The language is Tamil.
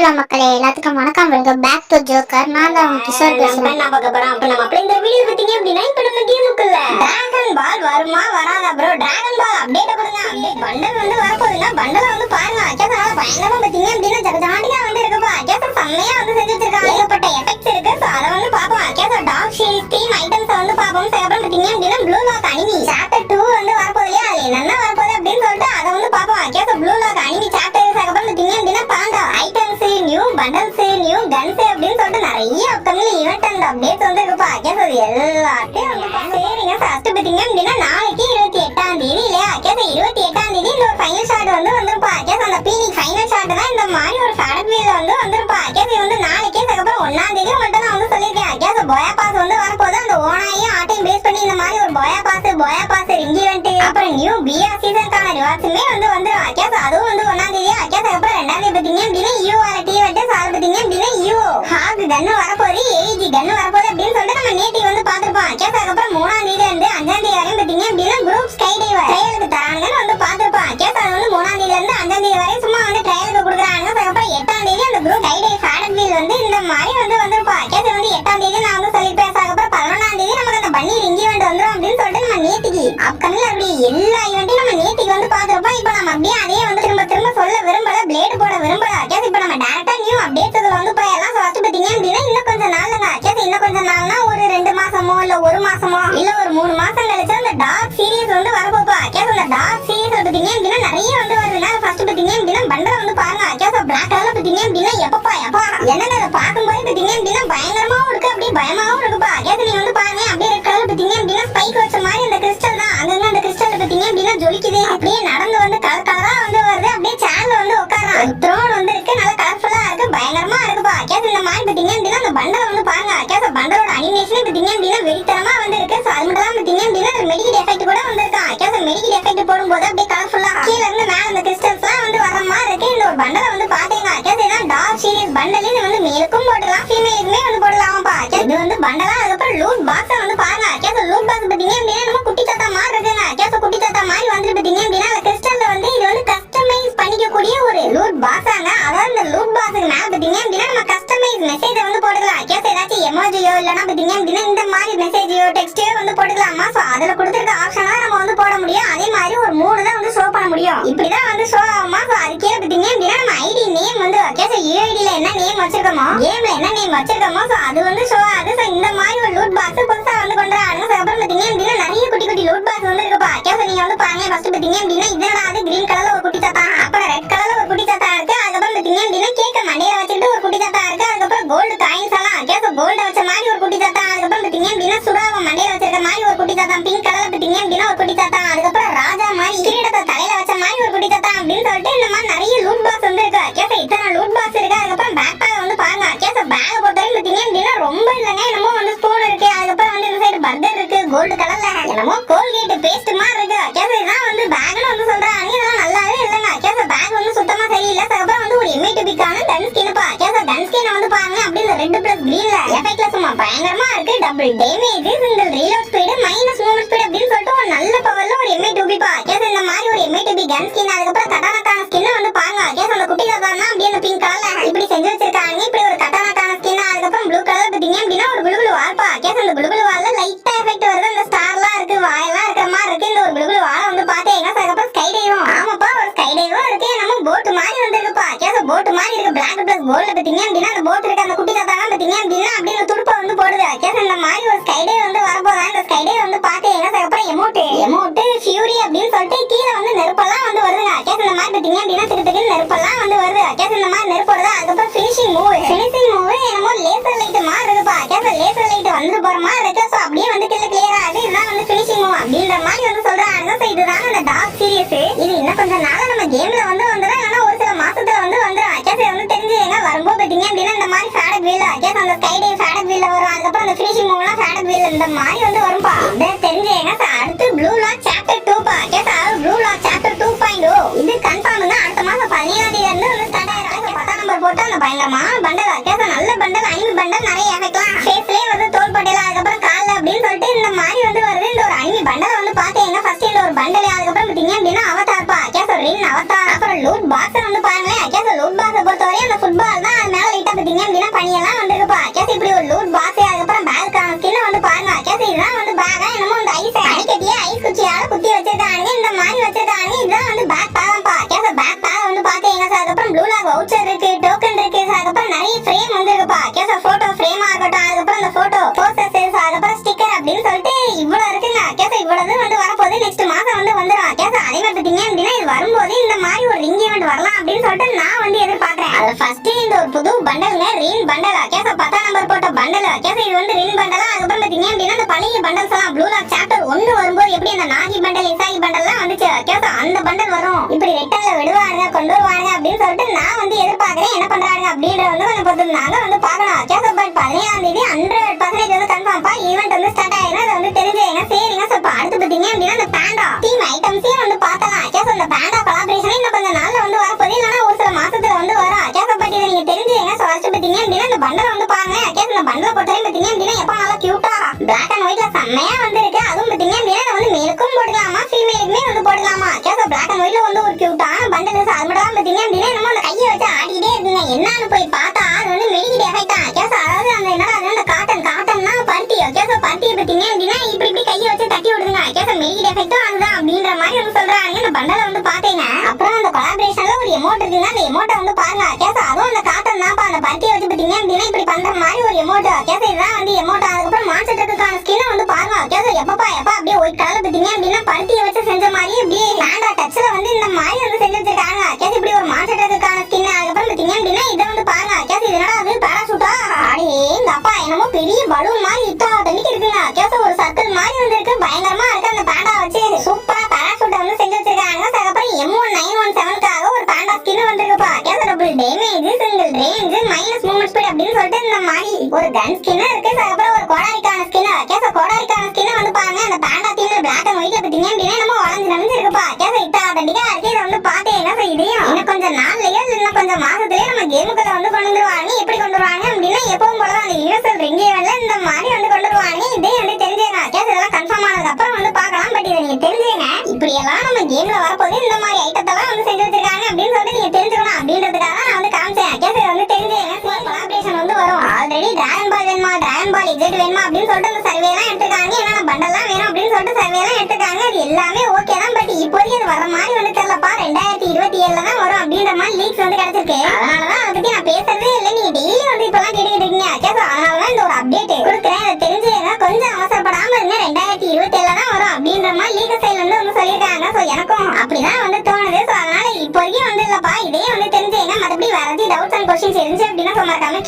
ஹலோ மக்களே, எல்லாத்துக்கும் வணக்கம். Welcome back to Joker. நான் தான் உங்க கிஷோர் பேசுறேன். நான் பார்க்க போறோம். அப்ப நம்ம அப்படியே இந்த வீடியோ பத்திங்க அப்படினா இப்ப நம்ம கேமுக்குள்ள டிராகன் பால் வருமா வராதா ப்ரோ? டிராகன் பால் அப்டேட் கொடுங்க. அப்டேட் பண்டல் வந்து வரப்போகுதுன்னா பண்டல் வந்து பாருங்க. அச்சனால பயங்கரமா பத்திங்க அப்படினா ஜகஜாண்டியா வந்து இருக்குப்பா. அச்சா செம்மையா வந்து செஞ்சு வச்சிருக்காங்க. ஏகப்பட்ட எஃபெக்ட்ஸ் இருக்கு. சோ அத வந்து பாப்போம். அச்சா டாக் ஷீட் தீம் ஐட்டம்ஸ் வந்து பாப்போம். சேவரம் பத்திங்க அப்படினா ப்ளூ லாக் அனிமி சாப்டர் 2 வந்து வரப்போகுது. அது என்னென்ன வரப்போகுது அப்படின்னு சொல்லிட்டு அத வந்து பாப்போம். அச்சா ப்ளூ லாக் அனிமி சாப்டர் சேவரம் பத்திங்க அப்படினா panda items new bundles new guns அப்படின்னு சொல்லிட்டு நிறைய அப்கமிங் ஈவென்ட் அண்ட் அப்டேட்ஸ் வந்து இருக்குப்பா. அச்சா எல்லாத்தையும் வந்து சரிங்க. ஃபர்ஸ்ட் பத்திங்க அப்படினா நாளைக்கு 28ஆம் தேதி இல்லையா? அச்சா 28ஆம் தேதி இந்த ஒரு ஃபைனல் ஷாட் வந்து வந்துருப்பா. அச்சா அந்த பீனிக் ஃபைனல் ஷாட் தான் இந்த மாதிரி ஒரு ஃபேடட் வீல் வந்து வந்துருப்பா. அச்சா இது வந்து நாளைக்கே அதுக்கப்புறம் 1ஆம் தேதி உங்கள்கிட்ட நான் வந்து சொல்லியிருக்கேன். அச்சா போயா பாஸ் வந்து வரப்போது. அந்த ஓனாயும் ஆட்டையும் பேஸ் பண்ணி இந்த மாதிரி ஒரு போயா பாஸ் ரிங் ஈவென்ட் அப்புறம் நியூ பிஆர் சீசனுக்கான ரிவார்ட்ஸுமே வந்து வந்துடும். அச்சா அதுவும் வந்து 1ஆம் தேதி. அச்சா அதுக்கப்புறம் 2ஆம் தேதி பத்திங்க அப்படின்னா யூஆர்டி வந்து சால் பத்திங்க அப்படின்னா யூ ஹாக் கன்னு வரப்போது, ஏஜி கன்னு வரப்போது அப்படின்னு சொல்லிட்டு நம்ம நேற்றுக்கு வந்து பார்த்துருப்போம். அச்சா அதுக்கப்புறம் 3ஆம் தேதி இருந்து 5ஆம் தேதி வரையும் பத்திங்க அப்படின்னா குரூப் ஸ்கை டைவர் ட்ரையலுக்கு தராங்கன்னு வந்து பார்த்துருப்போம். அச்சா அது வந்து 3ஆம் தேதியில இருந்து 5ஆம் தேதி வரையும் சும்மா வந்து ட்ரையலுக்கு கொடுக்குறாங்க. அதுக்கப்புறம் 8ஆம் தேதி அந்த group sky dive faded wheel வந்து இந்த மாதிரி வந்து வந்துருப்பா. அச்சா அது வந்து 8ஆம் தேதி நான் வந்து சொல்லியிருப்பேன். அதுக்கப்புறம் 11ஆம் தேதி நமக்கு அந்த பன்னி ரிங் ஈவென்ட் வந்துடும் அப்படின்னு சொல்லிட்டு நம்ம நேற்றுக்கு அப்கமிங்ல அப்படி எல்லா ஈவெண்ட்டையும் நம்ம நேற்றுக்கு வந்து பார்த்துருப்போம். இப்போ நம்ம அப்படியே அதே வந்து திரும்ப சொல்ல விரும்பல, பிளேடு போட விரும்பல. அச்சா இப்போ நம்ம டேரக்டா நியூ அப்டேட்ஸ் வந்து போயெல்லாம் ஃபர்ஸ்ட் பத்திங்க அப்படின்னா இன்னும் கொஞ்சம் நாள்லங்க. அச்சா இன்னும் கொஞ்சம் நாள்னா ஒரு 2 மாசமோ இல்ல 1 மாசமோ இல்ல ஒரு 3 மாசம் கழிச்சு அந்த டார்க் சீரிஸ் வந்து வரப்போப்பா. அச்சா அந்த டார்க் சீரிஸ் பத்திங்க அப்படின்னா நிறைய வந்து வருதுன்னா ஃபர்ஸ்ட் பத்திங்க அப்படின்னா பண்டல் வந்து பாருங்க. அச்சா பிளாக் கலர்ல பத்திங்க அப்படின்னா எப்பா என்னங்க அதை பார்க்கும்போது பத்திங்க அப்படின்னா பயங்கரமாவும் இருக்கு, அப்படியே பயமாவும் இருக்குப்பா. அச்சா நீங்க வந்து பாருங்க, அப்படியே ரெட் கலர் பத்திங்க அப்படின்னா ஸ்பைக் வச்ச மாதிரி அந்த கிறிஸ்டல் தான் அங்கங்க அந்த கிறிஸ்டல் பத்திங்க அப்படின்னா ஜொலிக்குது. அப்படியே நடந்து வந்து கலர் கலரா வந்து வருது. அப்படியே சேர்ல வந்து உட்கார்றான். த்ரோன் வந்து இருக்கு, நல்லா கலர்ஃபுல்லா இருக்கு, பயங்கரமா இருக்குப்பா. அச்சா இந்த மாதிரி பத்திங்க அப்படின்னா அந்த பண்டல் வந்து பாருங்க. அச்சா பண்டலோட அனிமேஷன் பத்திங்க அப்படின்னா வெறித்தனமா வந்து இருக்கு. சோ அது மட்டும் பத்திங்க அப்படின்னா மெடிக்கல் எஃபெக்ட் கூட வந்திருக்கான். அச்சா மெடிக்கல் எஃபெக்ட் போடும்போது அப்படியே கலர்ஃபுல்லா கீழ இருந்து மேல அந்த கிறிஸ்டல்ஸ்லாம் வந்து வர மாதிரி இருக்கு. இந்த ஒரு பண்டலை வந்து பாத்தீங்க. அச்சா இதான் டார்க் சீரிஸ் பண்டல். இது வந்து மேலுக்கும் போடலாம், ஃபீமேலுக்குமே வந்து போடலாமாப்பா. அச்சா இது வந்து பண்டலா. அதுக்கப்புறம் லூட் பாக்ஸ் வந்து பாருங்க. அச்சா லூட் பாக்ஸ் பத்திங்க அப்படின்னா நம்ம குட்டி தாத்தா மாதிரி இருக்குங்க. அச்சா குட்டி தாத்தா மாதிரி வந்து பத்திங்க அப்படின்னா அந்த கிறிஸ்டல்ல வந்து இது வந்து கஸ்டமைஸ் பண்ணிக்கக்கூடிய ஒரு லூட் பாக்ஸாங்க. அதாவது இந்த லூட் பாக்ஸுக்கு மேல பத்திங்க அப்படின்னா நம்ம கஸ்டமைஸ் மெசேஜ் வந்து போட்டுக்கலாம். அச்சா ஏதாச்சும் எமோஜியோ இல்லனா பத்திங்க அப்படின்னா இந்த மாதிரி மெசேஜியோ டெக்ஸ்டோ வந்து போட்டுக்கலாமா. சோ அதுல கொடுத்திருக்க ஆப்ஷனா நம்ம வந்து போட முடியும். அதே மாதிரி ஒரு 3 தான் வந்து ஷோ பண்ண முடியும். இப்படிதான் வந்து ஷோ ஆகுமா. சோ அதுக்கே பத்திங்க அப்படின்னா நம்ம ஐடி நேம் வந்து அச்சா யூஐடில என்ன நேம் வச்சிருக்கோமோ, கேம்ல என்ன நேம் வச்சிருக்கோமோ சோ அது வந்து ஷோ ஆகுது. சோ இந்த மாதிரி ஒரு லூட் பாக்ஸ் புதுசா வந்து கொண்டு வராங்க. அப்புறம் பத்திங்க அப்படின்னா நிறைய குட்டி லூட் பாக்ஸ் வந்து இருக்குப்பா. அச்சா நீங்க வந்து பாருங்க. ஃபர்ஸ்ட் பத்திங்க அப்படின்னா இதனடா அது கிரீன் கலர்ல ஒரு குட்டி தாத்தா, அப்புறம் ரெட் கலர்ல ஒரு குட்டி தாத்தா இருக்கு. அதுக்கப்புறம் பத்திங்க அப்படின்னா கேக்க மண்டையில வச்சுட்டு ஒரு குட்டி தாத்தா இருக்கு. அதுக்கப்புறம் கோல்டு காயின்ஸ் எல்லாம் அச்சா கோல்ட வச்ச மாதிரி ஒரு குட்டி தாத்தா. அதுக்கப்புறம் பத்திங்க அப்படின்னா சுடாவை மண்டையில வச்சிருக்க மாதிரி ஒரு குட்டி தாத்தா, பிங்க் கலர்ல பத்திங்க அப்படின்னா ஒரு குட்டி தாத்தா. அதுக்கப்புறம் ராஜா மாதிரி கிரீடத்தை தலையில வச்ச மாதிரி ஒரு குட்டி தாத்தா அப்படின்னு சொல்லிட்டு இந்த மாதிரி நிறைய லூட் பாக்ஸ் வந்து இருக்கு. அச்சா இத்தனை லூட் பாக்ஸ் இருக்கு. அதுக்கப்புறம் பேக் பேக் வந்து பாருங்க. அச்சா பேக் பொறுத்தவரைக்கும் பத்திங்க அப்படின்னா ரொம்ப இல்லைங்க. என்னமோ வந்து ஸ்பூன் இருக்கு. அதுக்கப்புறம் வந்து இந்த சைடு பர்கர் இருக்கு கோல்டு கலர்ல, என்னமோ கோல்கேட் பேஸ்ட் மாதிரி இருக்கு. அச்சா இதான் வந்து பேக்னு வந்து சொல்றாங்க. இதெல்லாம் நல்லாவே இல்லைங்க. அச்சா பேக் வந்து சுத்தமா சரியில்லை. அதுக்கப்புறம் வந்து ஒரு எம்ஐடிபிக்கான கன் ஸ்கின்ப்பா. அச்சா கன் ஸ்கின் வந்து பாருங்க. அப்படி இந்த ரெட் பிளஸ் கிரீன்ல எஃபெக்ட்ல சும்மா பயங்கரமா இருக்கு. Double damage, single reload speed, minus movement speed அப்படின்னு சொல்லிட்டு ஒரு நல்ல பவர்ல ஒரு எம்ஐடிபிப்பா. அச்சா இந்த மாதிரி ஒரு எம்ஐடிபி கன் ஸ்கின். அதுக்கப்புறம் கட்டானாக்கான ஸ்கின் வந்து பாருங்க. அச்சா அந்த குட்டி தாத்தானா அப்படியே அந்த பிங்க் கலர்ல இப்படி செஞ்சு வச்சிருக்காங்க. இப்படி ஒரு கட்டானாக்கான ஸ்கின். அதுக்கப்புறம் ப்ளூ கலர் பத்திங்க அப்படின்னா ஒரு குளுகுளு வால்ப்பா. அச்சா அந்த குளுகுளு வால்ல லைட்டா எஃபெக்ட் வருது. அந்த ஸ்டார்லாம் இருக்கு, வாயெல்லாம் இருக்கிற மாதிரி இருக்கு. இந்த ஒரு குளுகுளு வாலை வந்து பாத்தீங்கன்னா அதுக்கப்புறம் ஸ்கை டைவும், ஆமாப்பா ஒரு ஸ்கை டைவும் இருக்கு. நம்ம போட் மாதிரி வந்துருக்குப்பா. அச்சா போட் மாதிரி இருக்கு. பிளாக் பிளஸ் கோல்ட்ல பத்திங்க அப்படின்னா அந்த போட் இருக்கு. அந்த குட்டி தாத்தாலாம் பத்திங்க அப்படின்னா அப்படியே துடுப்பை வந்து போடுது. அச்சா இந்த மாதிரி ஒரு ஸ்கை டை வந்து வரப்போதா. இந்த ஸ்கை டை வந்து பாத்தீங்கன்னா அதுக்கப்புறம் எமோட் ஃபியூரி அப்படின்னு சொல்லிட்டு கீழே வந்து நெருப்பெல்லாம் வந்து வருதுங்க. அச்சா இந்த மாதிரி பத்திங்க அப்படின்னா திக்கு நெருப்பெல்லாம் வந்து வருது. அச்சா இந்த மாதிரி நெருப்பு வருது. அதுக்கப்புறம் ஃபினிஷிங் மூவ் என்னமோ லேசர் லைட் மாதிரி இருக்குப்பா. அச்சா லேசர் லைட் வந்து போற மாதிரி இருக்கு. சோ அப்படியே வந்து கிளியரா ஆகுது. இதுதான் வந்து ஃபினிஷிங் மூவ் அப்படின்ற மாதிரி வந்து சொல்றாங்க. சோ இதுதான் அந்த டார்க் சீரிஸ். இது இன்னும் கொஞ்சம் நாளா நம்ம கேம்ல வந்து வந்துடும். ஆனா ஒரு சில மாசத்துல வந்து வந்துடும். அச்சா வந்து தெரிஞ்சுங்க வரும்போது பத்திங்க அப்படின்னா இந்த மாதிரி ஃபேடட் வீல் அச்சா அந்த ஸ்கை டை ஃபேடட் வீல்ல வரும். அதுக்கப்புறம் அந்த ஃபினிஷிங் மூவ்லாம் ஃபேடட் வீல் இந்த மாதிரி வந்து வரும்பா. இதை தெரிஞ்சுங்க. அடுத்து ப்ளூ லாக் சாப்டர் 2 பா. அச்சா ப்ளூ லாக் சாப்டர் 2.0 இது கன்ஃபார்ம் தான். அடுத்த மாசம் 17ஆம் தேதியில இருந்து வந்து ஸ்டார்ட் ஆயிரும். 10ஆம் நம்பர் போட்டு அந்த பயங்கரமான பண்டல். அச்சா நல்ல பண்டல், அனிமி பண்டல், நிறைய எஃபெக்ட்லாம் ஃபேஸ்லயே வந்து தோல் பட்டல, அதுக்கப்புறம் கால்ல அப்படின்னு சொல்லிட்டு இந்த மாதிரி வந்து வருது. இந்த ஒரு அனிமி பண்டல் வந்து பாத்தீங்கன்னா ஃபர்ஸ்ட் இந்த ஒரு பண்டல். அதுக்கப்புறம் பாத்தீங்க அப்படின்னா அவதார் பா. அச்சா ரின் அவதார். அப்புறம் லூட் பாக்ஸ் வந்து பாருங்களேன். அச்சா லூட் பாக்ஸ் பொறுத்தவரை அந்த ஃபுட்பால் தான் பாத்தீங்க அப்படின்னா பனியெல்லாம் வந்திருக்குப்பா. கேஸ் இப்படி ஒரு லூட் பாக்ஸ், அதுக்கப்புறம் பேக்கான ஸ்கின் வந்து பாருங்க. கேஸ் இதெல்லாம் வந்து பேக்கா என்னமோ இந்த ஐஸ் அடிக்கட்டியே ஐஸ் குச்சியால குத்தி வச்சிருக்காங்க. இந்த மாதிரி வச்சிருக்காங்க. இதெல்லாம் வந்து பேக் பேதான்ப்பா. கேஸ் பேக் பேக் வந்து பாத்தீங்க சார். அதுக்கப்புறம் ப்ளூ லாக் வவுச்சர் இருக்கு, டோக்கன் இருக்கு சார். அதுக்கப்புறம் நிறைய ஃப்ரேம் வந்திருக்குப்பா. கேஸ் போட்டோ ஃப்ரேமா இருக்கட்டும், அதுக்கப்புறம் இந்த போட்டோ போஸ்டர்ஸ், அதுக்கப்புறம் ஸ்டிக்கர் அப்படின்னு சொல்லிட்டு இவ்வளவு இருக்குங்க. கேஸ் இவ்வளவு வந்து வரப்போகுது. நெக்ஸ்ட் மாசம் வந்து வந்துடும். கேஸ் அதே மாதிரி பாத்தீங்க அப்படின்னா இது வரும்போது இந்த மாதிரி ஒரு ரிங் ஈவென்ட் வரலாம் அப்படின்னு சொல்லிட்டு நான் வந்து எதிர்பார்க்கிறேன். அது ஃபர்ஸ்ட் இந்த ஒரு புது பண்டல்ங்க, ரிங் பண்டல். கேஸ் 10ஆம் நம்பர் போட்ட பண்டல். கேஸ் இது வந்து ரிங் பண்டலா. அதுக்கப்புறம் பாத்தீங்க அப்படின்னா இந்த பழைய பண்டல்ஸ் எல்லாம் ப்ளூ லாக் சாப்டர் 1 வரும்போது எப்படி அந்த நாகி பண்டல் இசாகி பண்டல்லாம் வந்துச்சு. கேஸ் அந்த பண்டல் வரும். இப்படி ரெட்டல்ல விடுவாங்க, கொண்டு வருவாங்க அப்படின்னு சொல்லிட்டு நான் வந்து எதிர்பார்க்கிறேன். என்ன பண்றாங்க அப்படின்றத வந்து கொஞ்சம் பொறுத்திருந்தாங்க வந்து பார்க்கலாம். கேஸ் பட் 17ஆம் தேதி 100% வந்து கன்ஃபார்ம்பா ஈவென்ட் வந்து ஸ்டார்ட் ஆயிடும். அதை வந்து தெரிஞ்சுங்க. சரிங்க சார். இப்போ அடுத்து பாத்தீங்க அப்படின்னா இந்த பேண்டா டீம் ஐட்டம்ஸையும் வந்து பார்த்தலாம். கேஸ் அந்த பேண்டா கொலாபரேஷன் இன்னும் கொஞ்சம் நாள்ல வந்து வரப்போகுது. இல்லைன்னா ஒரு சில மாசத்துல வந்து வரும். கேஸ் பட் இதை நீங்க தெரிஞ்சுங்க. ஸோ ஃபர்ஸ்ட் பாத்தீங்க அப்படின்னா இந்த பண்டலை வந்து பாருங்க. கேஸ் இந்த பண்டலை பொறுத்தவரை பாத்தீங்க அப்படின்னா எப்ப நல்லா கியூட்டா பிளாக் அண்ட் ஒயிட்ல செம்மையா வந்து இருக்கு. அதுவும் பாத்தீங்க அப்படின்னா வந்து மேலுக்கும் போடலாமா, ஃபீமேலுக்குமே வந்து போடலாமா. கேஸ் பிளாக் அண்ட் ஒயிட்ல வந்து ஒரு கியூட்டான பண்டல். அது மட்டும் தான் பாத்தீங்க அப்படின்னா நம்ம அந்த கையை வச்சு ஆடிக்கிட்டே இருக்குங்க. என்னன்னு போய் பார்த்தா அது வந்து மெடிக்கிட் எஃபெக்ட் தான். கேஸ் அதாவது அந்த என்னடா அந்த காட்டன்னா பருத்தி. கேஸ் பருத்தியை பாத்தீங்க அப்படின்னா இப்படி கையை வச்சு தட்டி விடுதுங்க. கேஸ் மெடிக்கிட் எஃபெக்டும் அதுதான் அப்படின்ற மாதிரி வந்து சொல்றாங்க. இந்த பண்டலை வந்து பாத்தீங்க. அப்புறம் அந்த கொலாபரேஷன்ல ஒரு எமோட் இருக்குங்க. அந்த எமோட்டை வந்து பாருங்க. கேஸ் அதுவும் அந்த காட்டன் தான். அந்த பருத்தியை வச்சு பாத்தீங்க அப்படின்னா இப்படி பண்ற மாதிரி ஒரு எமோட். கேஸ் இதுதான் வந்து எமோட். அதுக்கப்புறம் மான்ஸ்டருக்கான ஸ்கின் வந்து பாருங்க. கேஸ் எப்ப அப்படியே ஒயிட் கலர்ல பாத்தீங்க அப்படின்னா பருத்தியை வச்சு செஞ்ச மாதிரி அப்படியே பேண்டா டச்ல வந்து இந்த மாதிரி வந்து செஞ்சு வச்சிருக்காங்க. கேஸ் இப்படி ஒரு மான்ஸ்டருக்கான ஸ்கின். அதுக்கப்புறம் பாத்தீங்க அப்படின்னா இதை வந்து பாருங்க. கேஸ் இது என்னடா அது பேராசூட்டா? அடே இந்த அப்பா என்னமோ பெரிய பலூன் மாதிரி இத்தா தண்ணிக்கு இருக்குங்க. கேஸ் ஒரு சர்க்கிள் மாதிரி வந்து இருக்கு. பயங்கரமா இருக்கு. அந்த பேண்டா வச்சு சூப்பரா பேராசூட்டை வந்து செஞ்சு வச்சிருக்காங்க. அதுக்கப்புறம் M1917க்காக ஒரு பேண்டா ஸ்கின் வந்திருக்குப்பா. கேஸ் double damage, single range, minus movement speed அப்படின்னு சொல்லிட்டு இந்த மாதிரி ஒரு கன் ஸ்கின் இருக்கு. அதுக்கப்புறம் ஒரு கோடாரிக்கான ஸ்கின். கேஸ் கோடாரிக்கான ஸ்கின் வந்து பாருங்க. அந்த பேண்டா தீம்ல பிளாக் அண்ட் ஒயிட்ல பாத்தீங்க அப்படின்னா நம்ம வளைஞ்சு இருக்குப்பா. கேஸ் இத்தா தண்டிக்கா இருக்கு. இதை வந்து பாத்தீங்கன்னா இதையும் இன்னும் கொஞ்சம் நாள்லயோ இன்னும் கொஞ்சம் மாசத்துலயே நம்ம கேமுக்குள்ள வந்து கொண்டு வந்துருவாங்க. எப்படி கொண்டு வருவாங்க அப்படின்னா எப்பவும் போல அந்த யூனிவர்சல் ரிங் ஈவென்ட்ல இந்த மாதிரி வந்து கொண்டு வருவாங்க. இதே வந்து தெரிஞ்சுங்க. கேஸ் இதெல்லாம் கன்ஃபார்ம் ஆனதுக்கு அப்புறம் வந்து பார்க்கலாம். பட் இதை நீங்க தெரிஞ்சுங்க. இப்படி எல்லாம் நம்ம கேம்ல வரப்போது இந்த மாதிரி ஐட்டத்தெல்லாம் வந்து செஞ்சு வச்சிருக்காங்க அப்படின்னு சொல்லிட்டு நீங்க தெரிஞ்சுக்கணும் அப்படின்றதுக்காக நான் வந்து காமிச்சேன். கேஸ் இதை வந்து தெரிஞ்சுங்க. கொலாபரேஷன் வந்து வரும். ஆல்ரெடி டிராகன் பால் வேணுமா, டிராகன் பால் எக்ஸைட் வேணுமா அப்படின்னு சொல்லிட்டு அந்த சர்வே எல்லாம் எடுத்துக்காங்க. என்னென்ன பண்டல்லாம் வேணும் அப்படின்னு சொல்லிட்டு சர்வே எல்லாம் எடுத்துக்காங்க. அது எல்லாமே ஓகே தான். பட் இப்போதைக்கு அது வர மாதிரி வந்து தெரியலப்பா. 2027 தான் வரும் அப்படின்ற மாதிரி லீக்ஸ் வந்து கிடைச்சிருக்கு. அதனாலதான் அதை பத்தி நான் பேசுறதே இல்லை. நீங்க டெய்லி வந்து இப்பெல்லாம் கேட்டுக்கிட்டு இருக்கீங்க. கேஸ் அதனாலதான் இந்த ஒரு அப்டேட் கொடுக்குறேன். அதை தெரிஞ்சுங்க. கொஞ்சம் அவசரப்படாம இருங்க. 2027 தான் வரும் அப்படின்ற மாதிரி லீக் சைட்ல வந்து சொல்லியிருக்காங்க. ஸோ எனக்கும் அப்படிதான் வந்து தோணுது. ஸோ அதனால இப்போதைக்கு வந்து இல்லப்பா. இதே வந்து தெரிஞ்சுங்க. மற்றபடி வேற ஏதாவது டவுட்ஸ் அண்ட் கொஸ்டின்ஸ் இருந்துச்சு அப்படின்னா மறக்காம